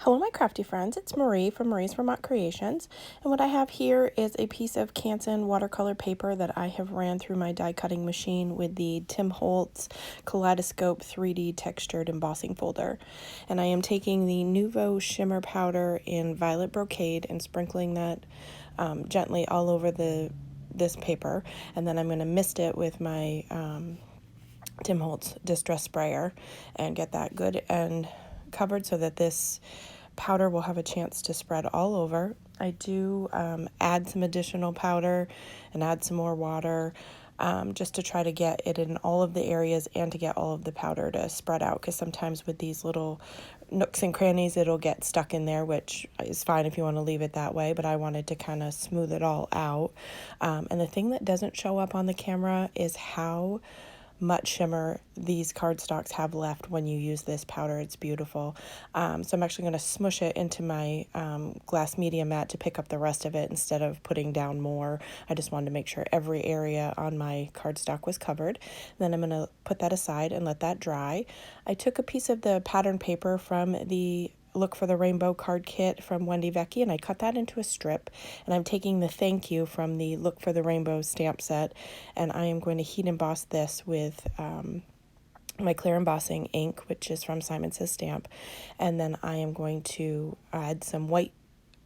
Hello my crafty friends, it's Marie from Marie's Vermont Creations, and what I have here is a piece of Canson watercolor paper that I have ran through my die cutting machine with the Tim Holtz Kaleidoscope 3D textured embossing folder. And I am taking the Nuvo shimmer powder in violet brocade and sprinkling that gently all over this paper, and then I'm going to mist it with my Tim Holtz distress sprayer and get that good and covered so that this powder will have a chance to spread all over. I do add some additional powder and add some more water just to try to get it in all of the areas and to get all of the powder to spread out, because sometimes with these little nooks and crannies it'll get stuck in there, which is fine if you want to leave it that way, but I wanted to kind of smooth it all out. And the thing that doesn't show up on the camera is how much shimmer these cardstocks have left when you use this powder. It's beautiful. So I'm actually going to smush it into my glass media mat to pick up the rest of it instead of putting down more. I just wanted to make sure every area on my cardstock was covered. Then I'm going to put that aside and let that dry. I took a piece of the pattern paper from the Look for the Rainbow card kit from Wendy Vecchi, and I cut that into a strip, and I'm taking the thank you from the Look for the Rainbow stamp set, and I am going to heat emboss this with my clear embossing ink, which is from Simon Says Stamp, and then I am going to add some white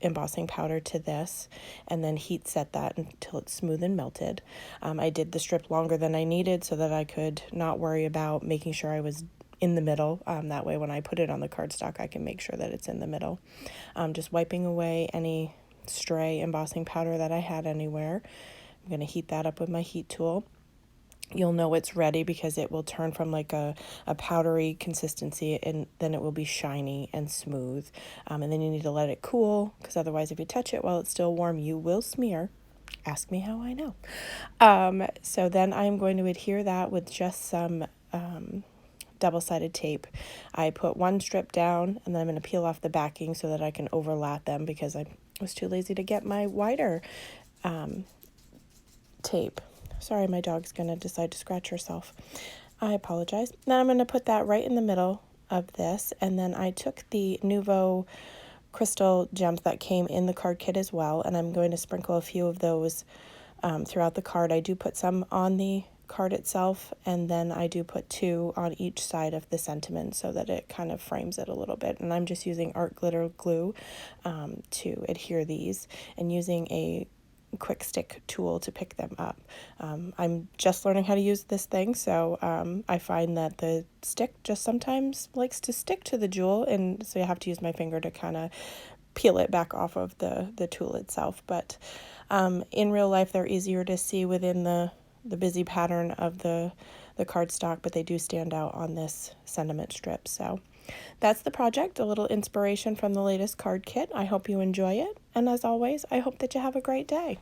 embossing powder to this and then heat set that until it's smooth and melted. I did the strip longer than I needed so that I could not worry about making sure I was in the middle. That way when I put it on the cardstock I can make sure that it's in the middle. Just wiping away any stray embossing powder that I had anywhere. I'm going to heat that up with my heat tool. You'll know it's ready because it will turn from like a powdery consistency, and then it will be shiny and smooth. And then you need to let it cool, because otherwise if you touch it while it's still warm you will smear. Ask me how I know. So then I'm going to adhere that with just some double-sided tape. I put one strip down and then I'm going to peel off the backing so that I can overlap them, because I was too lazy to get my wider tape. Sorry, my dog's going to decide to scratch herself. I apologize. Now I'm going to put that right in the middle of this, and then I took the Nuvo crystal gems that came in the card kit as well, and I'm going to sprinkle a few of those throughout the card. I do put some on the card itself, and then I do put two on each side of the sentiment so that it kind of frames it a little bit. And I'm just using art glitter glue to adhere these, and using a quick stick tool to pick them up. I'm just learning how to use this thing, so I find that the stick just sometimes likes to stick to the jewel, and so you have to use my finger to kind of peel it back off of the tool itself. But in real life they're easier to see within the busy pattern of the cardstock, but they do stand out on this sentiment strip. So that's the project, a little inspiration from the latest card kit. I hope you enjoy it, and as always, I hope that you have a great day.